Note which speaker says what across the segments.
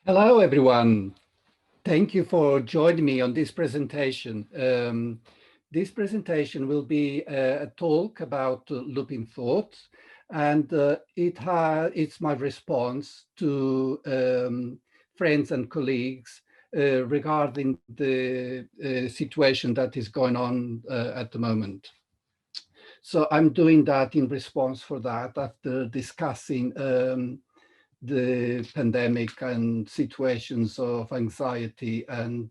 Speaker 1: Hello, everyone. Thank you for joining me on this presentation. This presentation will be a talk about looping thoughts, and it's my response to friends and colleagues regarding the situation that is going on at the moment. So I'm doing that in response for that after discussing the pandemic and situations of anxiety and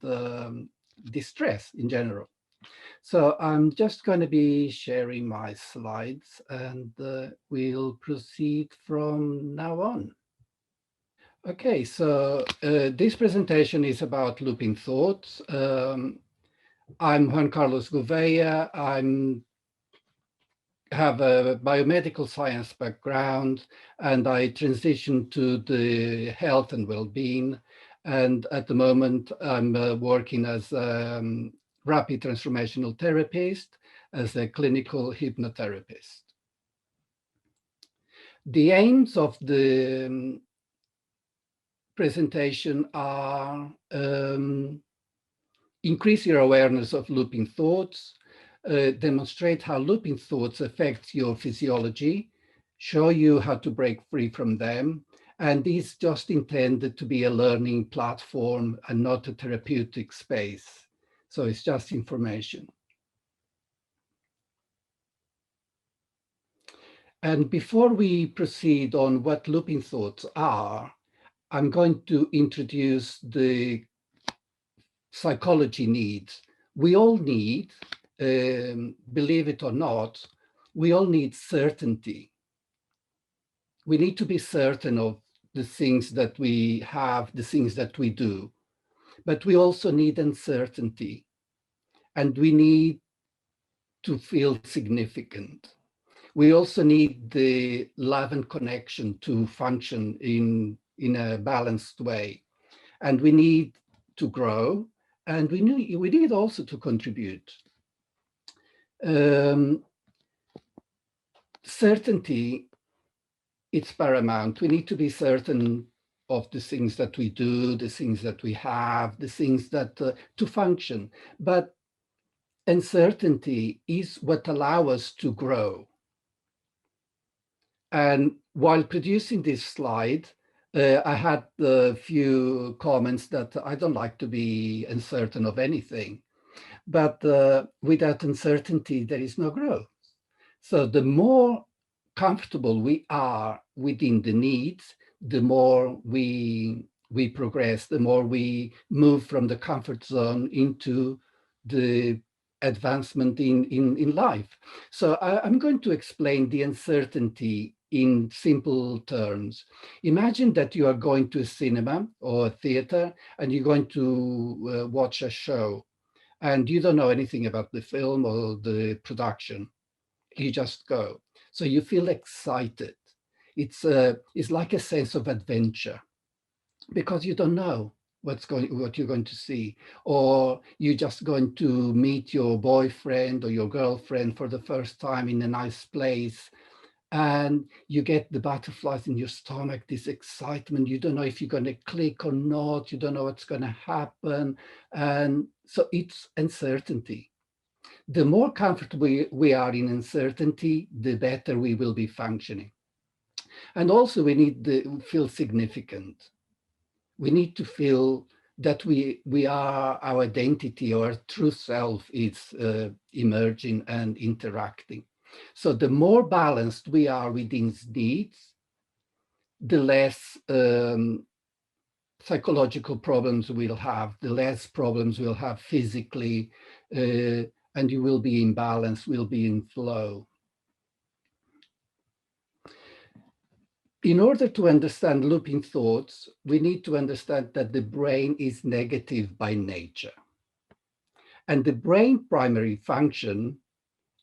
Speaker 1: distress in general. So I'm just going to be sharing my slides and we'll proceed from now on. Okay, so this presentation is about looping thoughts. I'm Juan Carlos Gouveia. I have a biomedical science background, and I transitioned to the health and well-being. And at the moment, I'm working as a rapid transformational therapist, as a clinical hypnotherapist. The aims of the presentation are increase your awareness of looping thoughts, demonstrate how looping thoughts affect your physiology, show you how to break free from them, and this is just intended to be a learning platform and not a therapeutic space. So it's just information. And before we proceed on what looping thoughts are, I'm going to introduce the psychology needs. We all need, believe it or not, we all need certainty. We need to be certain of the things that we have, the things that we do, but we also need uncertainty, and we need to feel significant. We also need the love and connection to function in a balanced way, and we need to grow, and we need also to contribute. Certainty, it's paramount. We need to be certain of the things that we do, the things that we have, the things that to function. But uncertainty is what allows us to grow. And while producing this slide, I had a few comments that I don't like to be uncertain of anything. But without uncertainty, there is no growth. So the more comfortable we are within the needs, the more we progress, the more we move from the comfort zone into the advancement in life. So I'm going to explain the uncertainty in simple terms. Imagine that you are going to a cinema or a theater and you're going to watch a show, and you don't know anything about the film or the production. You just go. So you feel excited. It's like a sense of adventure because you don't know what you're going to see, or you're just going to meet your boyfriend or your girlfriend for the first time in a nice place, and you get the butterflies in your stomach, this excitement. You don't know if you're going to click or not. You don't know what's going to happen, and so it's uncertainty. The more comfortable we are in uncertainty, the better we will be functioning. And also we need to feel significant. We need to feel that we are, our identity, our true self is emerging and interacting. So the more balanced we are within needs, the less psychological problems we'll have, the less problems we'll have physically, and you will be in balance, will be in flow. In order to understand looping thoughts, we need to understand that the brain is negative by nature. And the brain primary function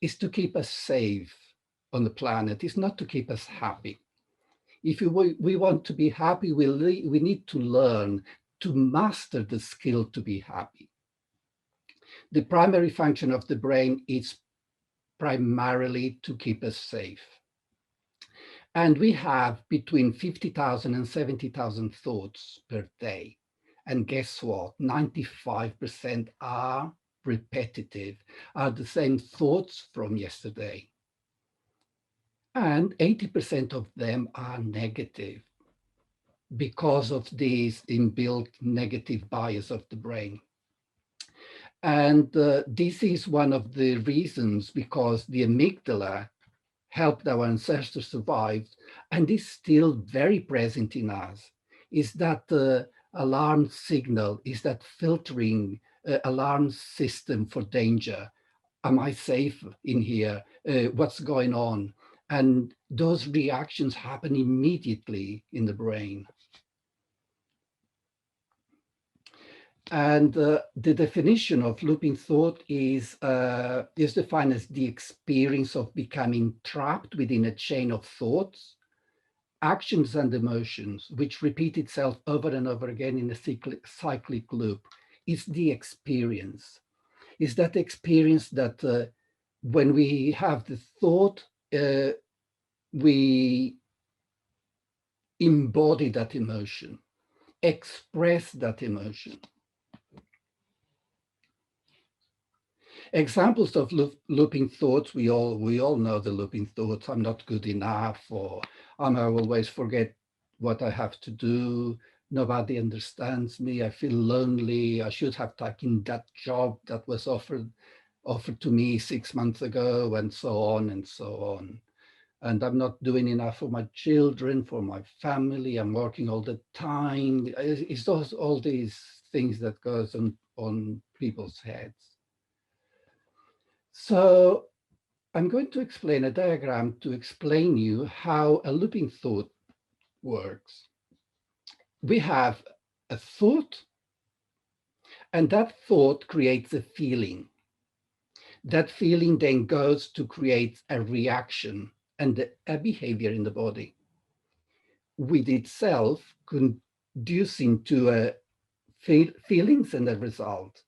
Speaker 1: is to keep us safe on the planet, it's not to keep us happy. If we want to be happy, we need to learn to master the skill to be happy. The primary function of the brain is primarily to keep us safe. And we have between 50,000 and 70,000 thoughts per day. And guess what? 95% are repetitive, are the same thoughts from yesterday. And 80% of them are negative because of these inbuilt negative bias of the brain. And this is one of the reasons because the amygdala helped our ancestors survive and is still very present in us, is that alarm signal, is that filtering alarm system for danger. Am I safe in here? What's going on? And those reactions happen immediately in the brain. And the definition of looping thought is defined as the experience of becoming trapped within a chain of thoughts, actions, and emotions, which repeat itself over and over again in a cyclic loop. It's the experience. It's that experience that when we have the thought, we embody that emotion, express that emotion. Examples of looping thoughts, we all know the looping thoughts. I'm not good enough, or I always forget what I have to do. Nobody understands me. I feel lonely. I should have taken that job that was offered to me 6 months ago, and so on and so on. And I'm not doing enough for my children, for my family. I'm working all the time. It's all these things that goes on people's heads. So I'm going to explain a diagram to explain you how a looping thought works. We have a thought, and that thought creates a feeling. That feeling then goes to create a reaction and a behavior in the body, with itself conducing to feelings and a result,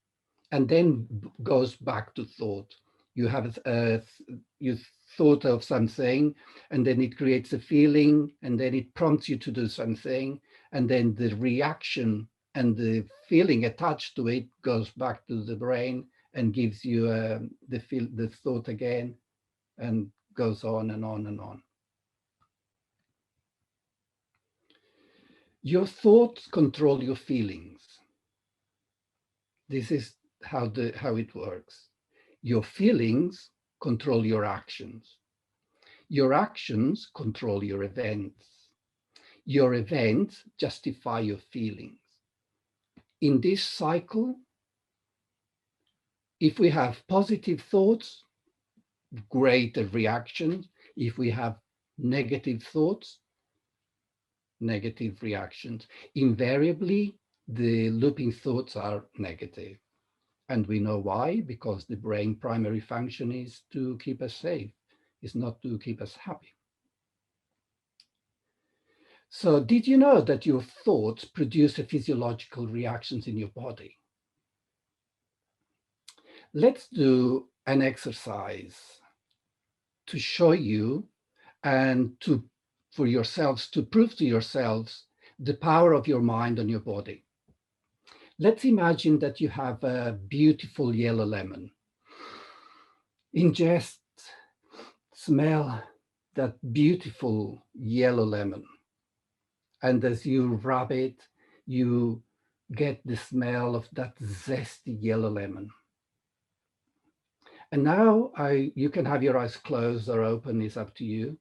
Speaker 1: and then goes back to thought. You have you thought of something, and then it creates a feeling, and then it prompts you to do something, and then the reaction and the feeling attached to it goes back to the brain and gives you the thought again, and goes on and on and on. Your thoughts control your feelings. This is how it works. Your feelings control your actions. Your actions control your events. Your events justify your feelings. In this cycle, if we have positive thoughts, great reactions. If we have negative thoughts, negative reactions. Invariably, the looping thoughts are negative. And we know why, because the brain primary function is to keep us safe, is not to keep us happy. So did you know that your thoughts produce physiological reactions in your body? Let's do an exercise to show you and for yourselves to prove to yourselves the power of your mind on your body. Let's imagine that you have a beautiful yellow lemon. Ingest, smell that beautiful yellow lemon. And as you rub it, you get the smell of that zesty yellow lemon. And now you can have your eyes closed or open, it's up to you.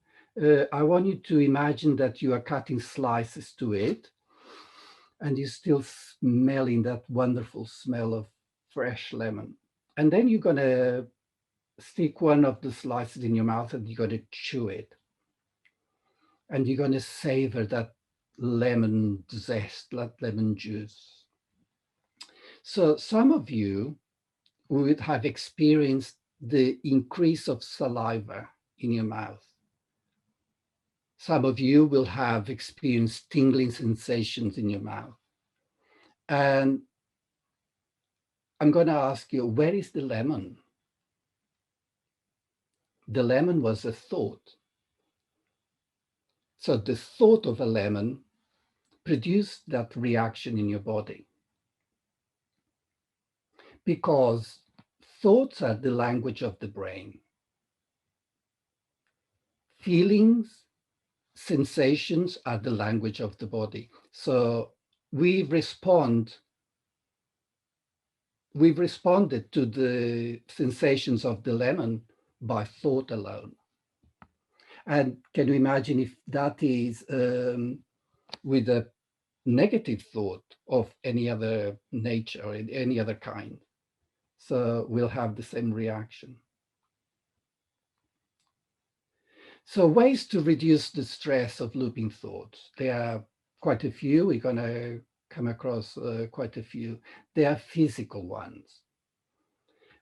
Speaker 1: I want you to imagine that you are cutting slices to it, and you're still smelling that wonderful smell of fresh lemon. And then you're going to stick one of the slices in your mouth and you're going to chew it. And you're going to savor that lemon zest, that lemon juice. So some of you would have experienced the increase of saliva in your mouth. Some of you will have experienced tingling sensations in your mouth. And I'm going to ask you, where is the lemon? The lemon was a thought. So the thought of a lemon produced that reaction in your body because thoughts are the language of the brain. Feelings, sensations are the language of the body. So we respond we've responded to the sensations of the lemon by thought alone. And can you imagine if that is with a negative thought of any other nature or any other kind? So we'll have the same reaction. So ways to reduce the stress of looping thoughts. There are quite a few. We're going to come across quite a few. They are physical ones.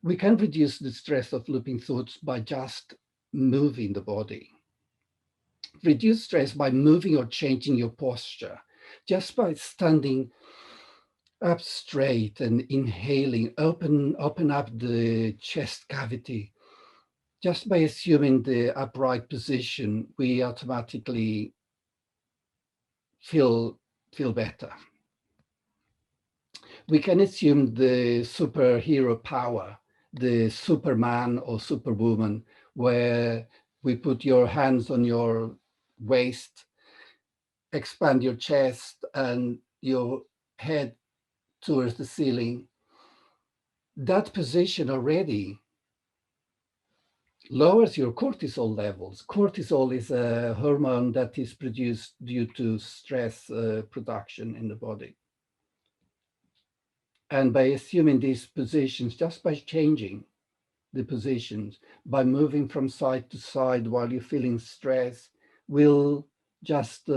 Speaker 1: We can reduce the stress of looping thoughts by just moving the body. Reduce stress by moving or changing your posture, just by standing up straight and inhaling, open up the chest cavity. Just by assuming the upright position, we automatically feel better. We can assume the superhero power, the Superman or Superwoman, where we put your hands on your waist, expand your chest and your head towards the ceiling. That position already lowers your cortisol levels. Cortisol is a hormone that is produced due to stress production in the body. And by assuming these positions, just by changing the positions, by moving from side to side while you're feeling stress, will just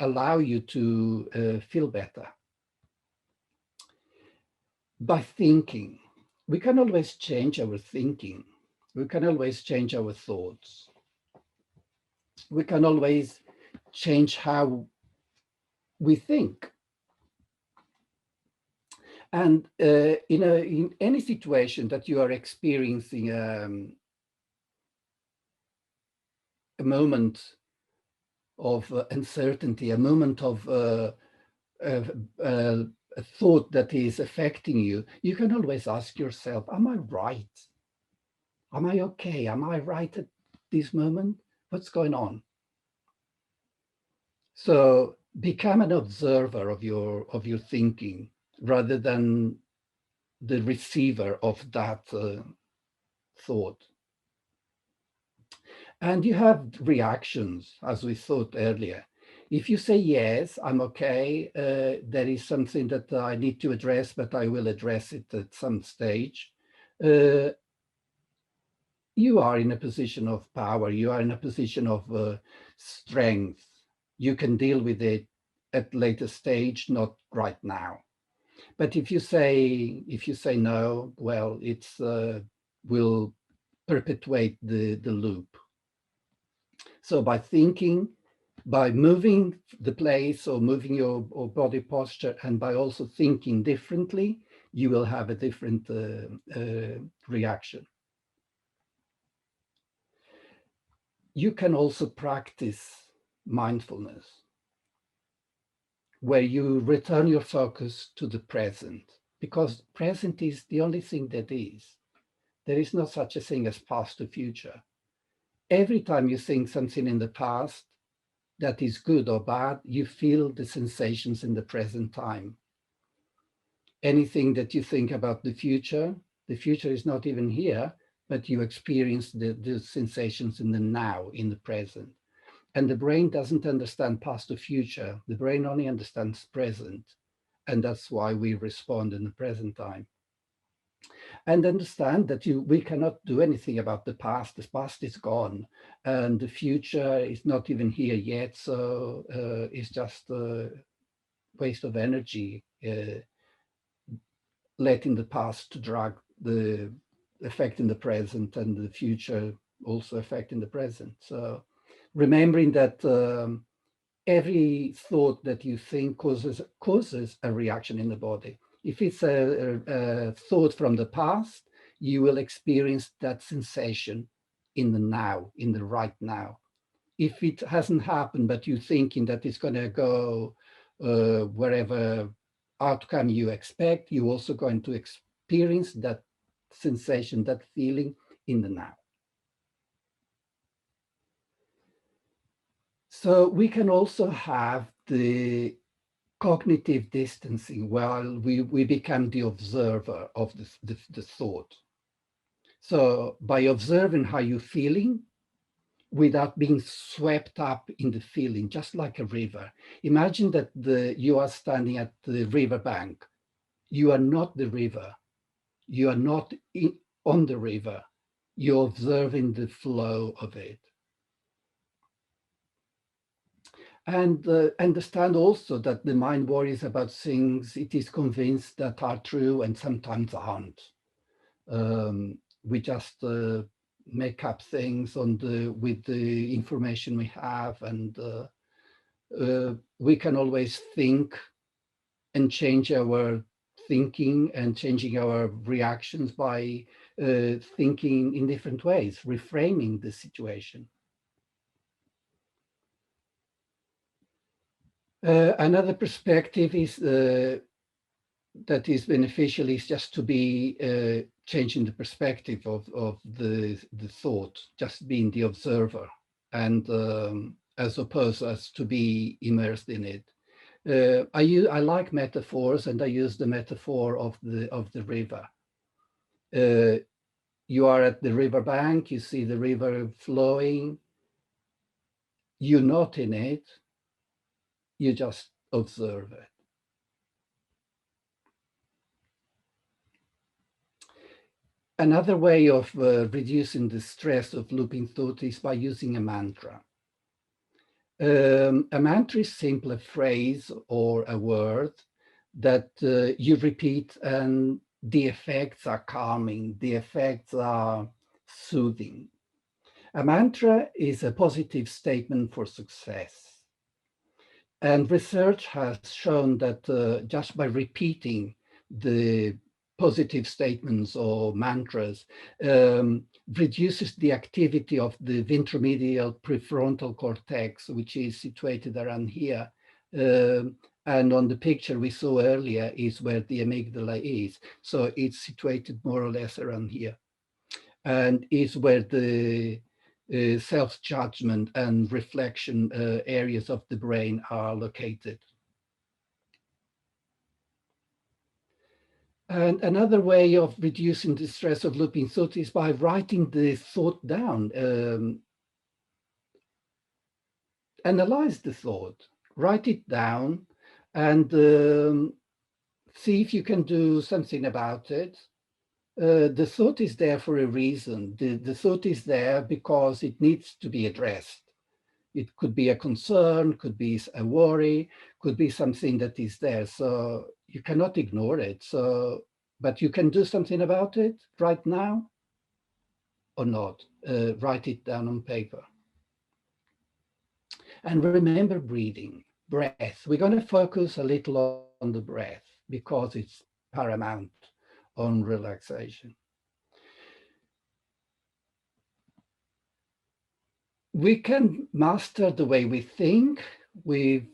Speaker 1: allow you to feel better. By thinking, we can always change our thinking. We can always change our thoughts. We can always change how we think. And in any situation that you are experiencing a moment of uncertainty, a moment of a thought that is affecting you, you can always ask yourself, am I right? Am I okay? Am I right at this moment? What's going on? So become an observer of your thinking rather than the receiver of that thought. And you have reactions, as we thought earlier. If you say, yes, I'm okay, there is something that I need to address, but I will address it at some stage, you are in a position of power. You are in a position of strength. You can deal with it at later stage, not right now. But if you say no, well, it's will perpetuate the loop. So by thinking, by moving the place or moving your body posture, and by also thinking differently, you will have a different reaction. You can also practice mindfulness, where you return your focus to the present, because present is the only thing that is. There is no such a thing as past or future. Every time you think something in the past that is good or bad, you feel the sensations in the present time. Anything that you think about the future is not even here, but you experience the sensations in the now, in the present. And the brain doesn't understand past or future. The brain only understands present. And that's why we respond in the present time. And understand that we cannot do anything about the past. The past is gone, and the future is not even here yet. So it's just a waste of energy, letting the past to drag the effect in the present, and the future also affect in the present. So remembering that every thought that you think causes a reaction in the body. If it's a thought from the past, you will experience that sensation in the now, in the right now. if it hasn't happened, but you're thinking that it's going to go wherever outcome you expect, you're also going to experience that sensation, that feeling in the now. So we can also have the cognitive distancing while we become the observer of the thought. So by observing how you're feeling, without being swept up in the feeling, just like a river. Imagine that you are standing at the river bank. You are not the river. You are not on the river. You're observing the flow of it. And understand also that the mind worries about things it is convinced that are true and sometimes aren't. We just make up things with the information we have, and we can always think and change our thinking and changing our reactions by thinking in different ways, reframing the situation. Another perspective is that is beneficial is just to be changing the perspective of the thought, just being the observer, and as opposed as to be immersed in it. I like metaphors, and I use the metaphor of the river. You are at the river bank, you see the river flowing, you're not in it, you just observe it. Another way of reducing the stress of looping thought is by using a mantra. A mantra is simply a phrase or a word that you repeat, and the effects are calming, the effects are soothing. A mantra is a positive statement for success. And research has shown that just by repeating the positive statements or mantras reduces the activity of the ventromedial prefrontal cortex, which is situated around here. And on the picture we saw earlier is where the amygdala is. So it's situated more or less around here, and is where the self-judgment and reflection areas of the brain are located. And another way of reducing the stress of looping thought is by writing the thought down. Analyze the thought, write it down, and see if you can do something about it. The thought is there for a reason. The thought is there because it needs to be addressed. It could be a concern, could be a worry, could be something that is there. So you cannot ignore it. So, but you can do something about it right now or not. Write it down on paper. And remember breathing, breath. We're going to focus a little on the breath because it's paramount on relaxation. We can master the way we think. We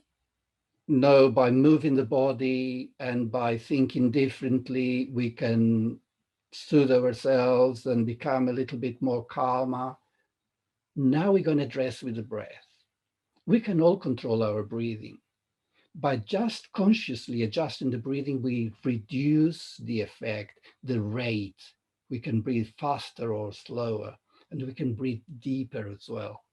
Speaker 1: know by moving the body and by thinking differently, we can soothe ourselves and become a little bit more calmer. Now we're going to address with the breath. We can all control our breathing. By just consciously adjusting the breathing, we reduce the effect, the rate. We can breathe faster or slower, and we can breathe deeper as well.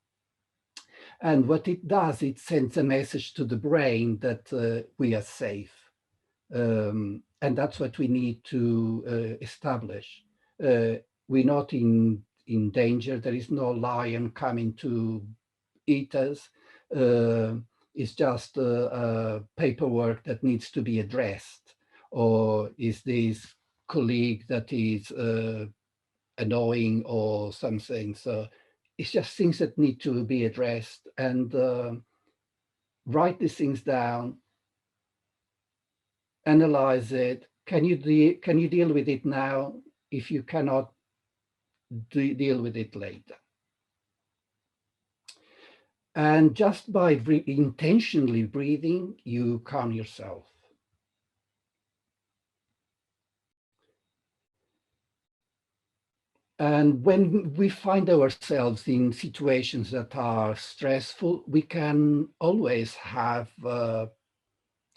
Speaker 1: And what it does, it sends a message to the brain that we are safe. And that's what we need to establish. We're not in danger. There is no lion coming to eat us. It's just paperwork that needs to be addressed, or is this colleague that is annoying or something. So it's just things that need to be addressed, and write these things down, analyze it. Can you deal with it now? If you cannot, deal with it later. And just by intentionally breathing, you calm yourself. And when we find ourselves in situations that are stressful, we can always have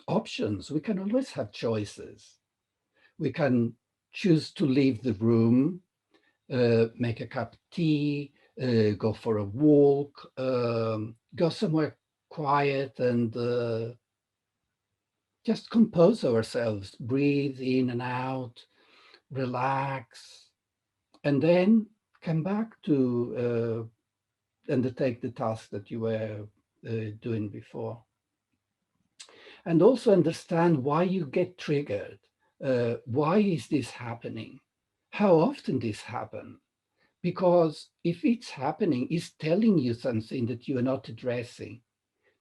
Speaker 1: options. We can always have choices. We can choose to leave the room, make a cup of tea, go for a walk, go somewhere quiet and just compose ourselves, breathe in and out, relax, and then come back to undertake the task that you were doing before. And also understand why you get triggered. Why is this happening? How often this happens? Because if it's happening, it's telling you something that you are not addressing.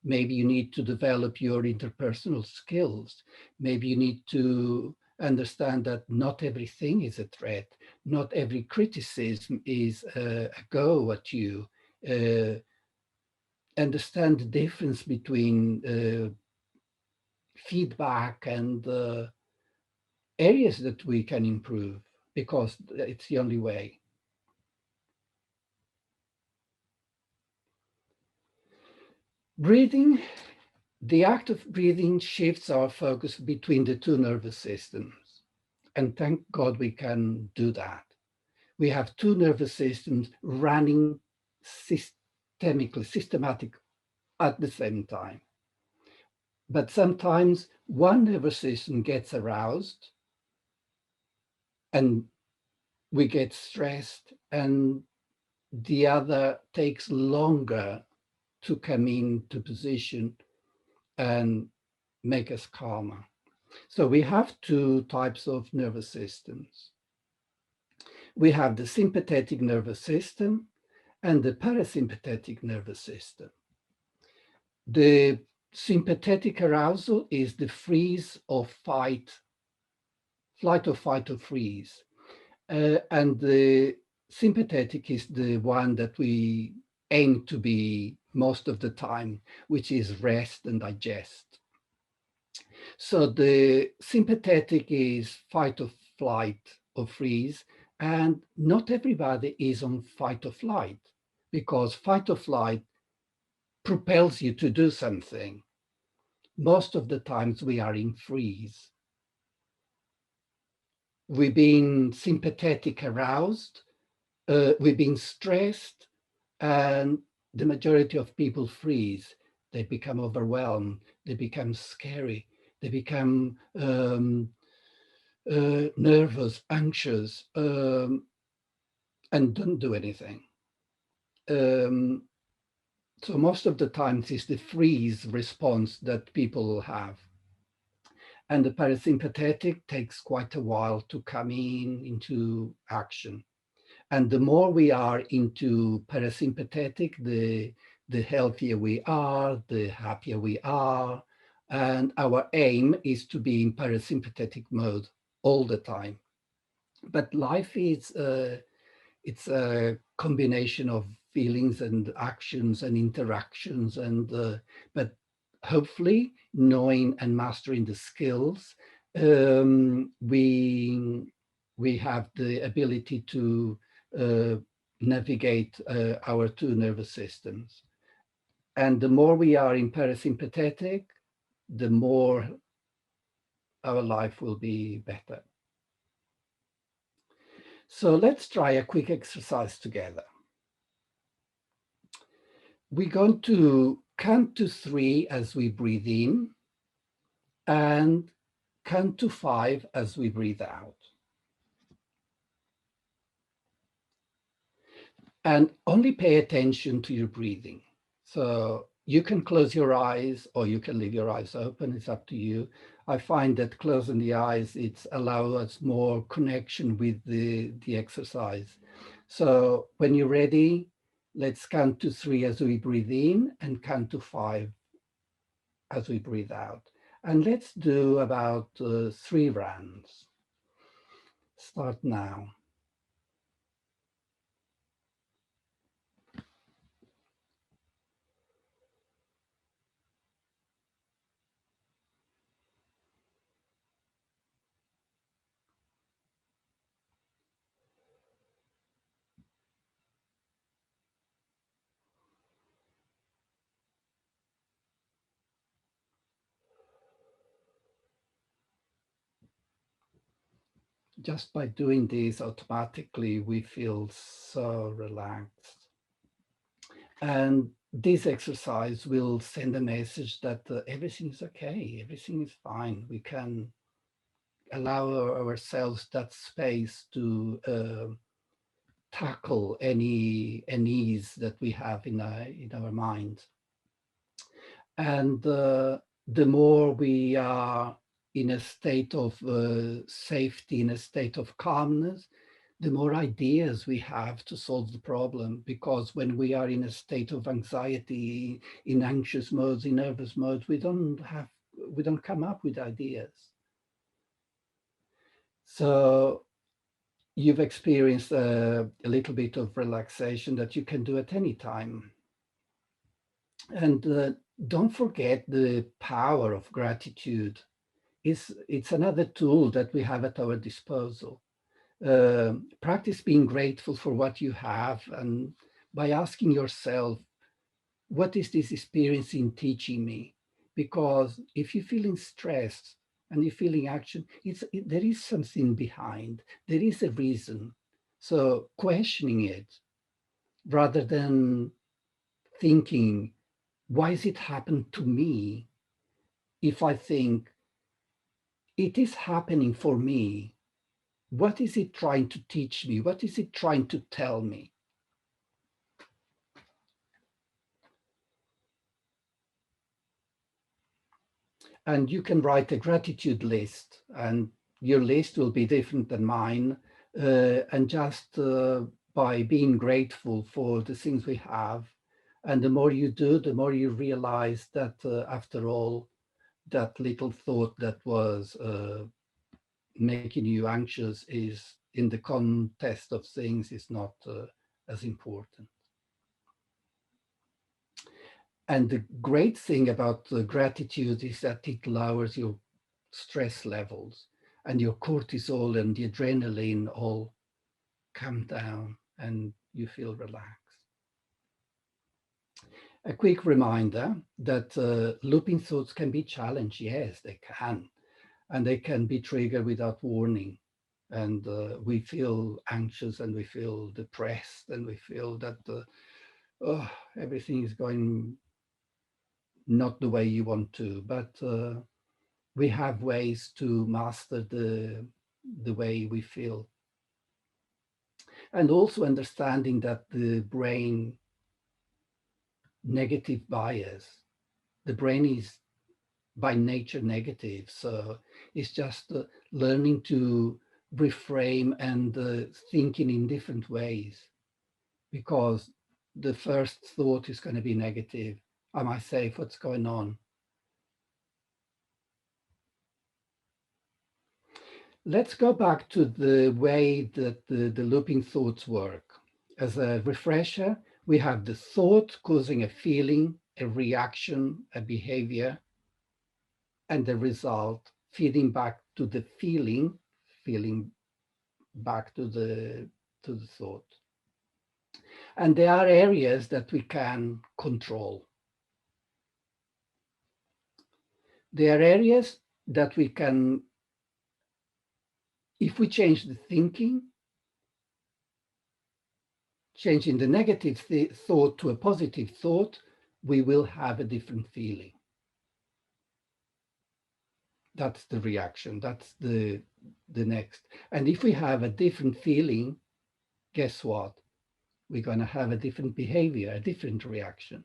Speaker 1: Maybe you need to develop your interpersonal skills. Maybe you need to understand that not everything is a threat. Not every criticism is a go at you. Understand the difference between feedback and areas that we can improve, because it's the only way. Breathing, the act of breathing shifts our focus between the two nervous systems. And thank God we can do that. We have two nervous systems running systematic at the same time. But sometimes one nervous system gets aroused and we get stressed, and the other takes longer to come into position and make us calmer. So we have two types of nervous systems. We have the sympathetic nervous system and the parasympathetic nervous system. The sympathetic arousal is the freeze or fight, flight or fight or freeze. And the sympathetic is the one that we aim to be most of the time, which is rest and digest. So the sympathetic is fight or flight or freeze, and not everybody is on fight or flight, because fight or flight propels you to do something. Most of the times we are in freeze. We've been sympathetic aroused, we've been stressed, and the majority of people freeze. They become overwhelmed, they become scary, they become nervous, anxious, and don't do anything. Um, so most of the times it's the freeze response that people have. And the parasympathetic takes quite a while to come into action. And the more we are into parasympathetic, the healthier we are, the happier we are. And our aim is to be in parasympathetic mode all the time. But life is it's a combination of feelings and actions and interactions, and but hopefully knowing and mastering the skills, we have the ability to uh, navigate our two nervous systems. And the more we are in parasympathetic, the more our life will be better. So let's try a quick exercise together. We're going to count to 3 as we breathe in and count to 5 as we breathe out. And only pay attention to your breathing. So you can close your eyes or you can leave your eyes open. It's up to you. I find that closing the eyes, it allows us more connection with the exercise. So when you're ready, let's count to 3 as we breathe in and count to 5 as we breathe out. And let's do about 3 rounds. Start now. Just by doing this, automatically we feel so relaxed. And this exercise will send a message that everything is okay, everything is fine. We can allow ourselves that space to tackle any unease that we have in our mind. And the more we are in a state of safety, in a state of calmness, the more ideas we have to solve the problem. Because when we are in a state of anxiety, in anxious modes, in nervous modes, we don't come up with ideas. So you've experienced a little bit of relaxation that you can do at any time. And don't forget the power of gratitude. It's another tool that we have at our disposal. Practice being grateful for what you have, and by asking yourself, what is this experience in teaching me? Because if you're feeling stressed and you're feeling action, there is something behind, there is a reason. So questioning it rather than thinking, why is it happened to me? If I think it is happening for me, what is it trying to teach me? What is it trying to tell me? And you can write a gratitude list, and your list will be different than mine. And just by being grateful for the things we have, and the more you do, the more you realize that after all, that little thought that was making you anxious is, in the context of things, is not as important. And the great thing about gratitude is that it lowers your stress levels, and your cortisol and the adrenaline all come down and you feel relaxed. A quick reminder that looping thoughts can be challenged. Yes, they can. And they can be triggered without warning. And we feel anxious and we feel depressed and we feel that oh, everything is going not the way you want to. But we have ways to master the way we feel. And also understanding that the brain negative bias, the brain is by nature negative. So it's just learning to reframe and thinking in different ways, because the first thought is going to be negative. Am I safe? What's going on? Let's go back to the way that the looping thoughts work. As a refresher, we have the thought causing a feeling, a reaction, a behavior, and the result feeding back to the feeling back to the thought. And there are areas that we can control. There are areas that we can, if we change the thinking, changing the negative thought to a positive thought, we will have a different feeling. That's the reaction. That's the next. And if we have a different feeling, guess what? We're going to have a different behavior, a different reaction.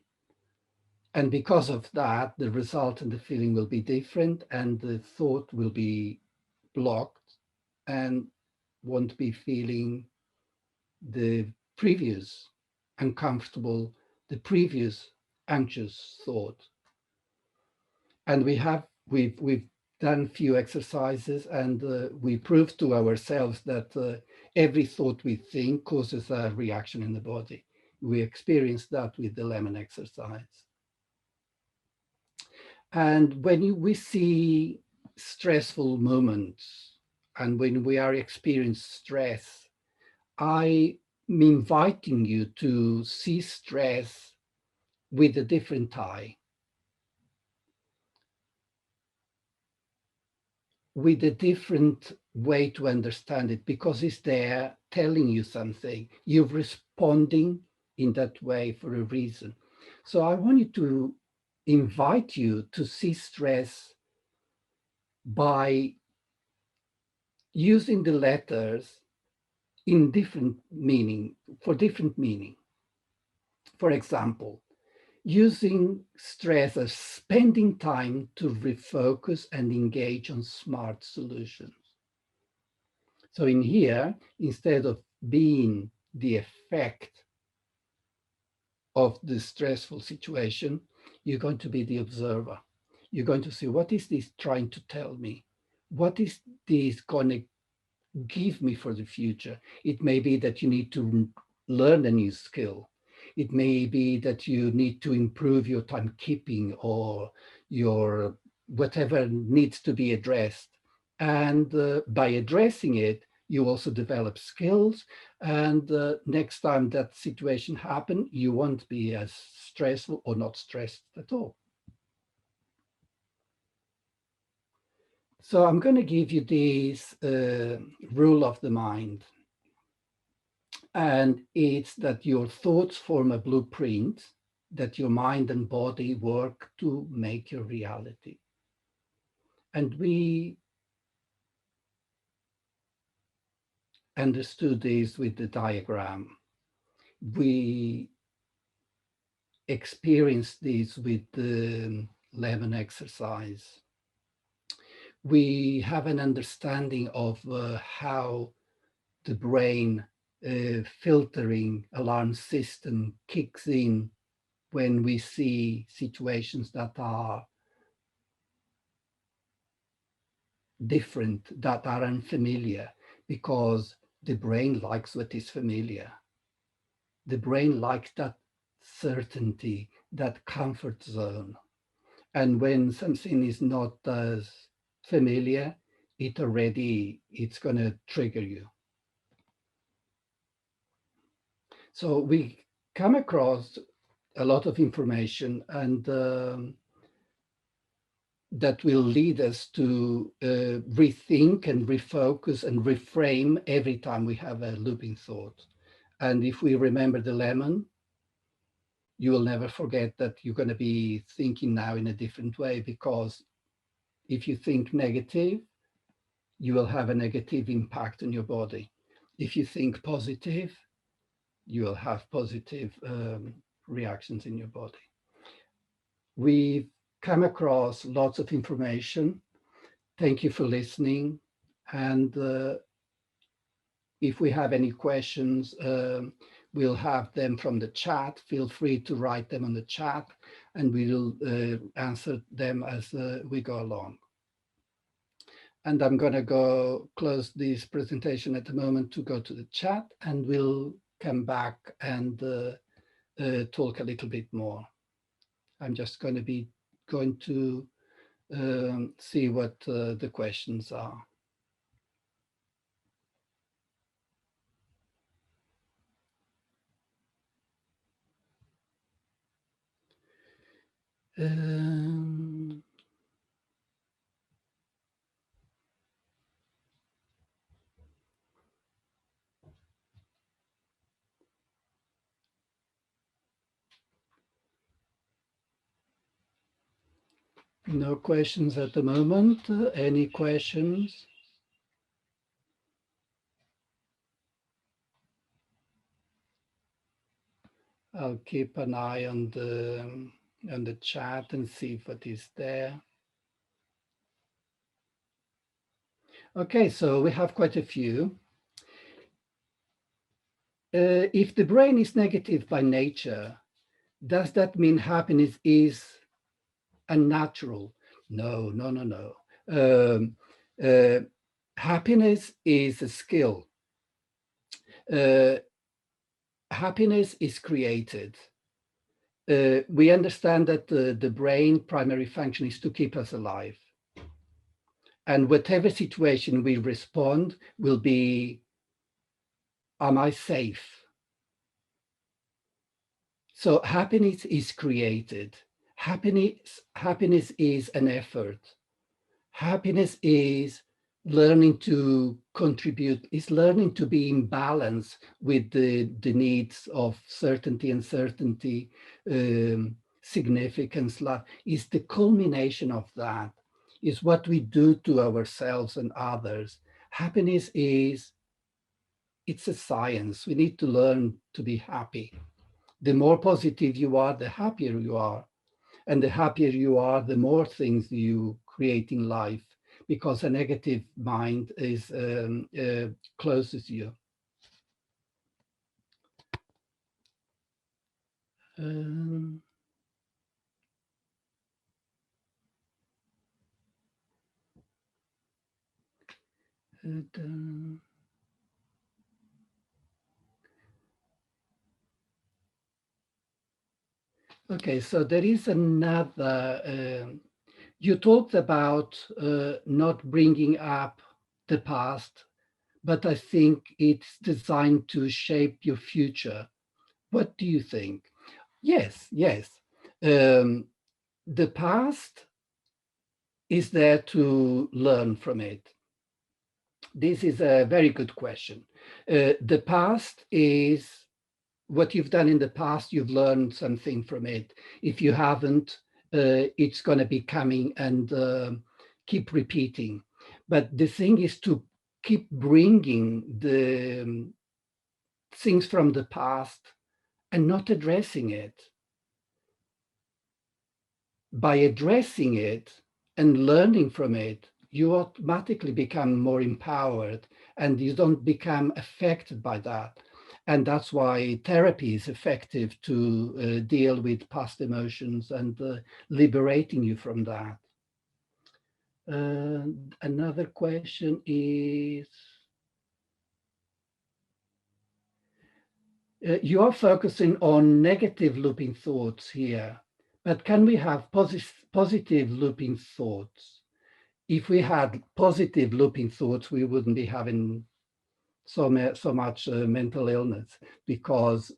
Speaker 1: And because of that, the result and the feeling will be different, and the thought will be blocked and won't be feeling the previous uncomfortable, the previous anxious thought. And we've done few exercises, and we proved to ourselves that every thought we think causes a reaction in the body. We experienced that with the lemon exercise. And when we see stressful moments and when we are experiencing stress, I'm inviting you to see stress with a different eye, with a different way to understand it because it's there telling you something. You're responding in that way for a reason. So I wanted to invite you to see stress by using the letters in different meaning, for different meaning. For example, using stress as spending time to refocus and engage on smart solutions. So in here, instead of being the effect of the stressful situation, you're going to be the observer. You're going to see, what is this trying to tell me? What is this going to give me for the future? It may be that you need to learn a new skill. It may be that you need to improve your timekeeping or your whatever needs to be addressed. And by addressing it, you also develop skills. And next time that situation happens, you won't be as stressful or not stressed at all. So I'm going to give you this rule of the mind. And it's that your thoughts form a blueprint that your mind and body work to make your reality. And we understood this with the diagram. We experienced this with the lemon exercise. We have an understanding of how the brain filtering alarm system kicks in when we see situations that are different, that are unfamiliar, because the brain likes what is familiar. The brain likes that certainty, that comfort zone. And when something is not as familiar, it's going to trigger you. So we come across a lot of information, and that will lead us to rethink and refocus and reframe every time we have a looping thought. And if we remember the lemon, you will never forget that you're going to be thinking now in a different way, because if you think negative, you will have a negative impact on your body. If you think positive, you will have positive reactions in your body. We've come across lots of information. Thank you for listening. And if we have any questions, we'll have them from the chat. Feel free to write them on the chat, and we'll answer them as we go along. And I'm going to go close this presentation at the moment to go to the chat, and we'll come back and talk a little bit more. I'm just going to see what the questions are. No questions at the moment. Any questions? I'll keep an eye on the chat and see what is there. Okay, so we have quite a few. If the brain is negative by nature, does that mean happiness is unnatural? No, no, no, no. Happiness is a skill. Happiness is created. We understand that the brain primary function is to keep us alive. And whatever situation we respond will be, am I safe? So happiness is created. Happiness is an effort. Happiness is learning to contribute, is learning to be in balance with the needs of certainty, uncertainty, significance, love, is the culmination of that, is what we do to ourselves and others. Happiness is, it's a science. We need to learn to be happy. The more positive you are, the happier you are. And the happier you are, the more things you create in life, because a negative mind is closes you. Um, uh, okay, so there is another. You talked about not bringing up the past, but I think it's designed to shape your future. What do you think? Yes, yes. Um, the past is there to learn from it. This is a very good question. The past is what you've done in the past, you've learned something from it. If you haven't, it's going to be coming and keep repeating. But the thing is to keep bringing the things from the past and not addressing it. By addressing it and learning from it, you automatically become more empowered and you don't become affected by that. And that's why therapy is effective to deal with past emotions and liberating you from that. Another question is, you are focusing on negative looping thoughts here, but can we have positive looping thoughts? If we had positive looping thoughts, we wouldn't be having so much mental illness, because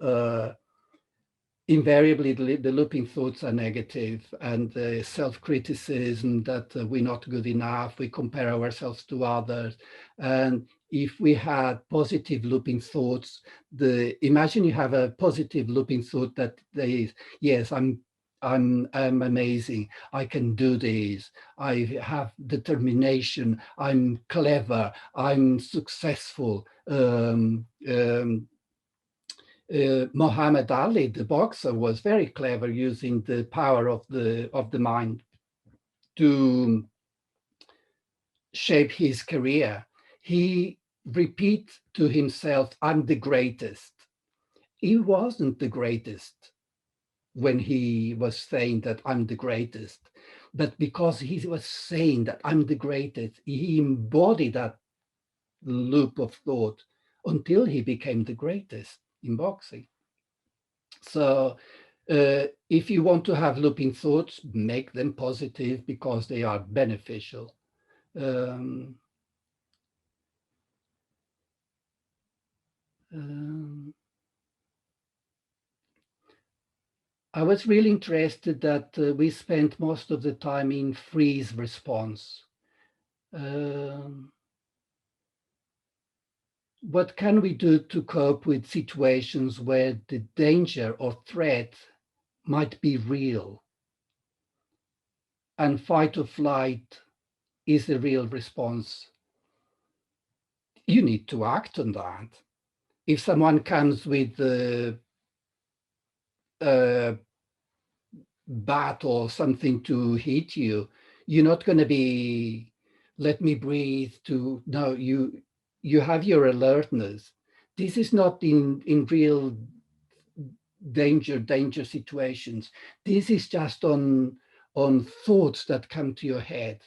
Speaker 1: invariably the looping thoughts are negative, and the self-criticism that we're not good enough, we compare ourselves to others. And if we had positive looping thoughts, imagine you have a positive looping thought that is, yes, I'm amazing, I can do this, I have determination, I'm clever, I'm successful. Muhammad Ali, the boxer, was very clever using the power of the mind to shape his career. He repeat to himself, "I'm the greatest." He wasn't the greatest when he was saying that I'm the greatest, but because he was saying that I'm the greatest, he embodied that loop of thought until he became the greatest in boxing. So if you want to have looping thoughts, make them positive because they are beneficial. Um, um, I was really interested that we spent most of the time in freeze response. Um, what can we do to cope with situations where the danger or threat might be real and fight or flight is a real response? You need to act on that. If someone comes with a bat or something to hit you, you're not going to be, let me breathe, to no, you have your alertness. This is not in real danger situations. This is just on thoughts that come to your head.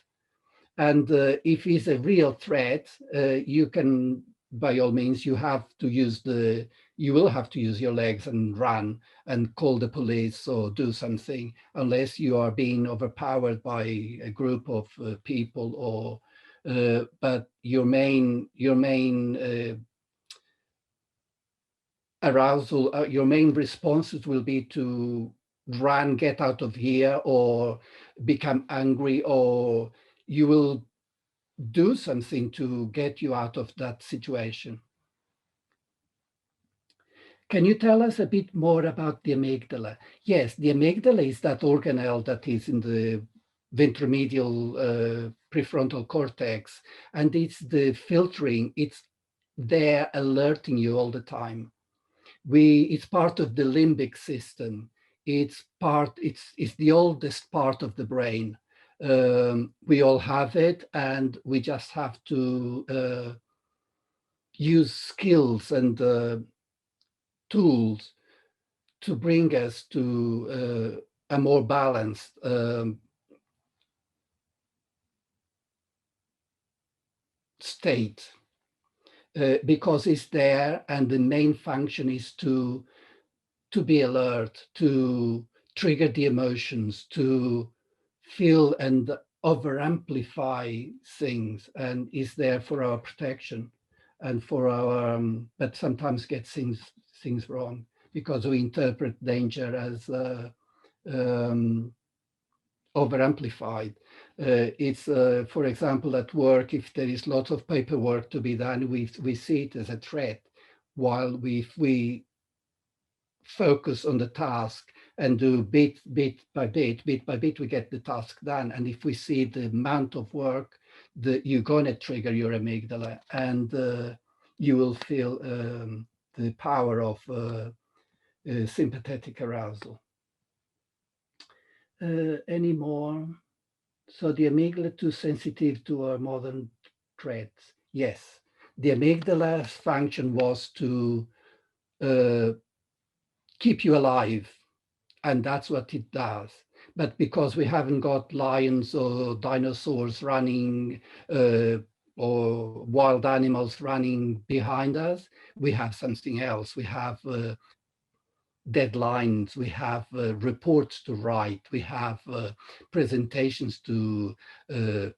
Speaker 1: And if it's a real threat, you can, by all means, you will have to use your legs and run and call the police or do something, unless you are being overpowered by a group of people, or but your main arousal, your main responses will be to run, get out of here, or become angry, or you will do something to get you out of that situation. Can you tell us a bit more about the amygdala? Yes, the amygdala is that organelle that is in the ventromedial prefrontal cortex, and it's the filtering. It's there alerting you all the time. It's part of the limbic system. It's the oldest part of the brain. We all have it, and we just have to use skills and tools to bring us to a more balanced state, because it's there, and the main function is to be alert, to trigger the emotions, to feel and over amplify things, and is there for our protection and for our but sometimes get things wrong because we interpret danger as um, over amplified. It's for example, at work, if there is lots of paperwork to be done, we see it as a threat, while if we focus on the task and do bit by bit, we get the task done. And if we see the amount of work, you're going to trigger your amygdala, and you will feel the power of sympathetic arousal. Any more? So the amygdala too sensitive to our modern threats? Yes. The amygdala's function was to uh, keep you alive, and that's what it does. But because we haven't got lions or dinosaurs running or wild animals running behind us, we have something else. We have deadlines, we have reports to write, we have presentations to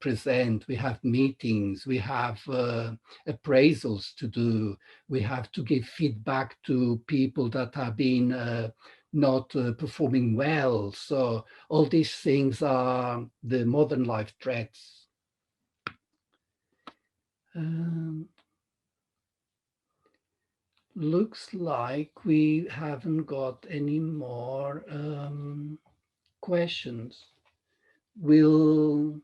Speaker 1: present, we have meetings, we have appraisals to do, we have to give feedback to people that have been not performing well. So all these things are the modern life threats. Um, Looks like we haven't got any more questions. We'll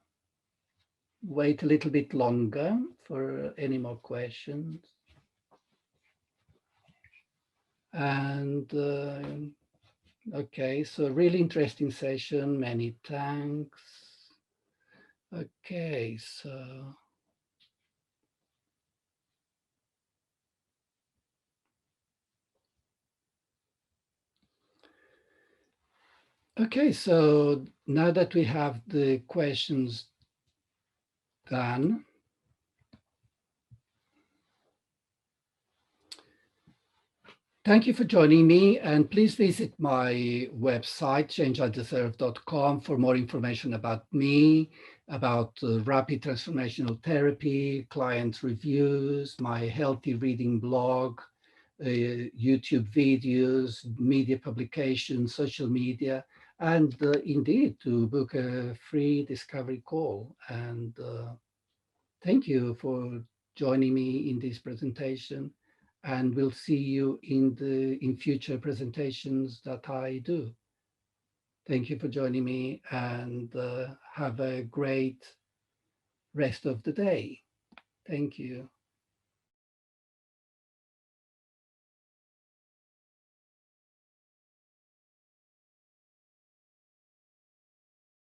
Speaker 1: wait a little bit longer for any more questions. And okay, so really interesting session. Many thanks. Okay, so now that we have the questions done, thank you for joining me, and please visit my website, changeideserve.com, for more information about me, about rapid transformational therapy, client reviews, my healthy reading blog, YouTube videos, media publications, social media, and indeed to book a free discovery call. And thank you for joining me in this presentation, and we'll see you in future presentations that I do. Thank you for joining me, and have a great rest of the day. Thank you.